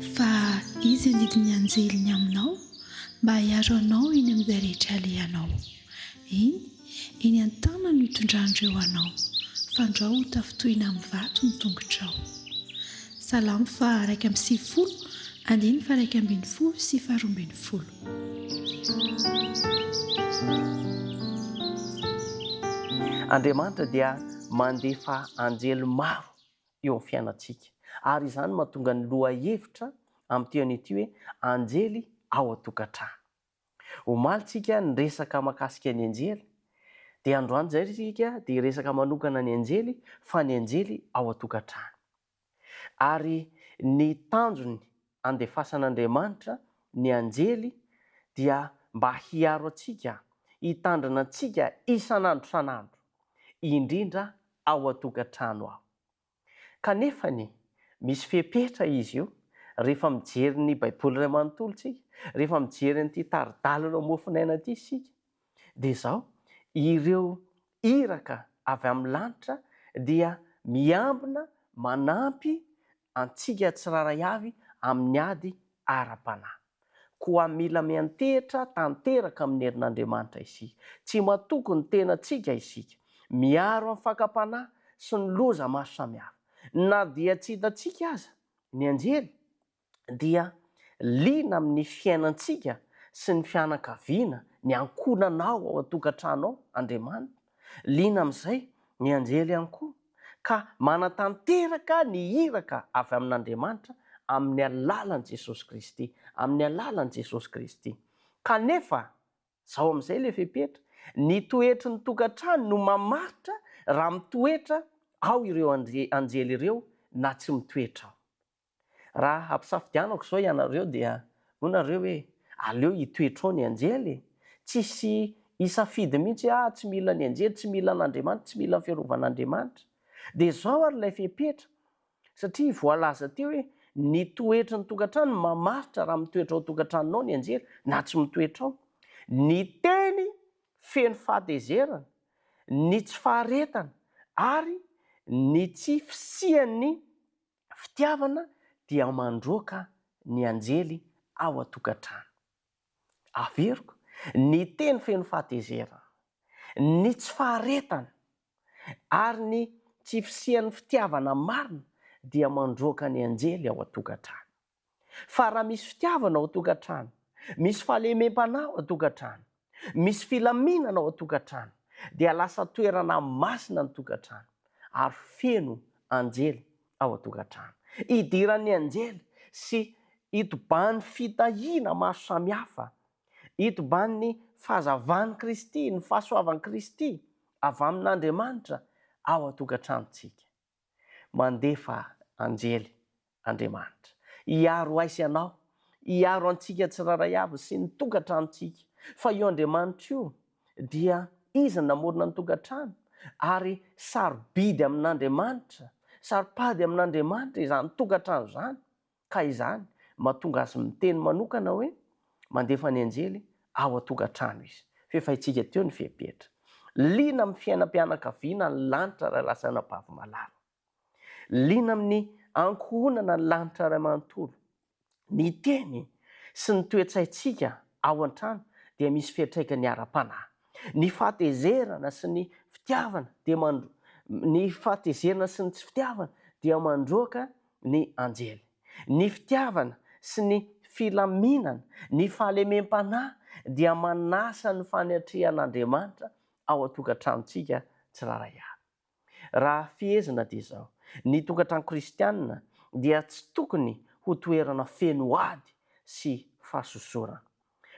fa izy anidiny anjeliny aminao mba hiaro anao eny amin'izay rehetra alehanao. Eny an-tana no hitondrandreo anao, fandrao ho tafitohina amin'ny vato ny tongotrao. Salamo fa 1:10, andiny fa 1:10 sy 12. Andriamanitra dia mandefa anjely maro eo amin'ny fiainantsika, ary izany mahatonga ny loha hevitra amin'ny teon'ity hoe anjely ao an-tokantrano. Omalintsika ny resaka mahakasika ny anjely, dia androany izay isika dia resaka manokana ny anjely fa ny anjely ao an-tokantrano. Ary ny tanjony andefasan'Andriamanitra ny anjely dia mba hiaro antsika, hitandrina antsika isan'andro san'andro, indrindra ao an-tokantrano ao. Kanefa misy fepetra izy io rehefa mijery ny baiboly iray manontolo tsika, rehefa mijery nyity taridalina mofinaina ity isika, dia izao: ireo iraka avy amin'ny lanitra dia miambina manampy antsika tsiraray avy amin'ny ady ara-panahy. Koa mila miantehitra tanteraka amin'ny herin'Andriamanitra isika, tsy matoky ny tenantsika isika, miaro amin'ny fakapanahy sy ny loza maro samihafa. Na dia tsy hitantsika aza ny anjely, dia liana amin'ny fiainantsika sy ny fianakaviana, ny ankonanao ao an-tokantrano ao Andriamanitra, liana amin'izay ny anjely ihany koa, ka manatanteraka ny iraka avy amin'Andriamanitra amin'ny alalan'i Jesosy Kristy, amin'ny alalan'i Jesosy Kristy. Kanefa izao amin'izay ilay fepetra: ny toetry ny tokantrano no mamaritra raha mitoetra ao ireo anjely ireo na tsy mitoetra ao. Raha ampisafidianako izao ianareo dia hoinareo hoe aleo hitoetra ao ny anjely, tsisy hisafidy mihitsy tsy mila ny anjely, tsy mila an'Andriamanitra, tsy mila ny fiarovan'Andriamanitra. Dia izao ary ilay fepetra, satria voalaza teo hoe ny toetry ny tokantrano mamaritra raha mitoetra ao tokantranonao ny anjely na tsy mitoetra ao. Ny teny feno fahatezerana, ny tsy faharetana ary ny tsy fisian'ny fitiavana dia mandroaka ny anjely ao an-tokantrano. Averiko, ny teny feno fahatezerana, ny tsy faharetana ary ny tsy fisian'ny fitiavana marina dia mandroaka ny anjely ao an-tokantrano. Fa raha misy fitiavana ao an-tokantrano, misy fahalemem-panahy ao an-tokantrano, misy filaminana ao an-tokantrano, dia lasa toerana masina ny tokantrano ary feno anjely ao an-tokantrano. Idiran'ny anjely sy itoban'ny fitahiana maro samihafa, itoban'ny fahazavan'i Kristy, ny fahasoavan'i Kristy avy amin'Andriamanitra ao an-tokantranontsika. Mandefa anjely Andriamanitra hiaro aiza ianao, hiaro antsika tsiraray avy sy ny tokantranontsika. Fa io Andriamanitra io dia izy namorona ny tokantrano, ary sarobidy amin'Andriamanitra, saropady amin'Andriamanitra izany tokantrano izany. Ka izany mahatonga azy miteny manokana hoe mandefa ny anjely ao an-tokantrano izy. Fefahintsika teo ny fepetra: liana amin'ny fiainam-pianakaviana ny lanitra iray lasana bavy malala, liana amin'ny ankohonana ny lanitra iray manontolo. Ny teny sy ny toe-tsaintsika ao an-trano dia misy fiantraikany ara-panahy. Ny fahatezerana sy ny fitiavana dia ny fahatezerana sy ny tsy fitiavana dia mandroaka ny anjely. Ny fitiavana sy ny filaminana, ny fahalemem-panahy dia manasa ny fanatrehan'Andriamanitra ao an-tokantranontsika tsiraray avy. Raha fihezina dia izao: ny tokantrano kristianina dia tsy tokony ho toerana feno ady sy fahasosorana,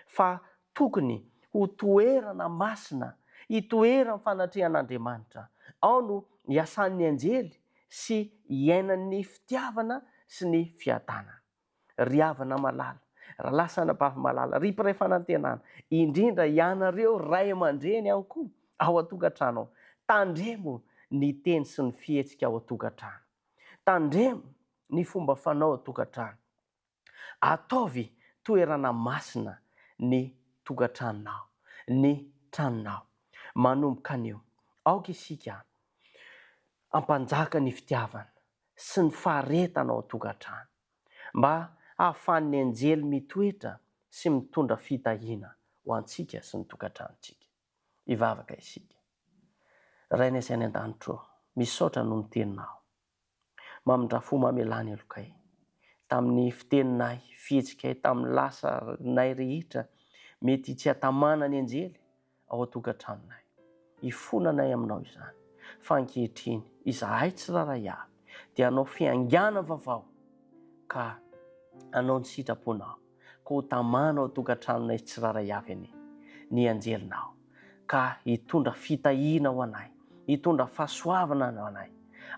fa tokony ho toerana masina, hitoeran'ny fanatrehan'Andriamanitra. Ao no hiasan'ny anjely sy hiainan'ny fitiavana sy ny fiadanana. Ry havana malala, raha lasana bavy malala, ry mpiray fanantenana, indrindra ianareo ray aman-dreny ihany koa ao an-tokantrano ao, tandremo ny teny sy ny fihetsika ao an-tokantrano, tandremo ny fomba fanao an-tokantrano. Ataovy toerana masina ny tokantranonao, ny tranonao. Manomboka anio, aoka isika ampanjaka ny fitiavana sy ny faharetana ao an-tokantrano, mba ahafahan'ny anjely mitoetra sy mitondra fitahiana ho antsika sy ny tokantranontsika. Ivavaka isika. Rainay izay any an-danitro, misaotra noho ny teninao. Mamindra fo mamelany alokay. Tamin'ny fiteninay, fihetsikay tamin'ny lasanay rehetra, mety tsy hatamana ny anjely ao an-tokantranonay. Ifonanay aminao izany. Fa ankehitriny, izahay tsiraray avy, dia anao fiangana vaovao ka anao ny sitraponao, ka ho tamana ao an-tokantranonay tsiraray avy anie ny anjelinao, ka hitondra fitahiana ho anay, hitondra fahasoavana ho anay,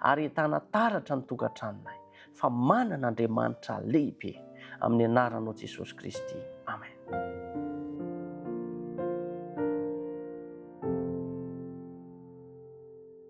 ary entana taratra ny tokantranonay fa manana Andriamanitra lehibe amin'ny anaranao Jesosy Kristy.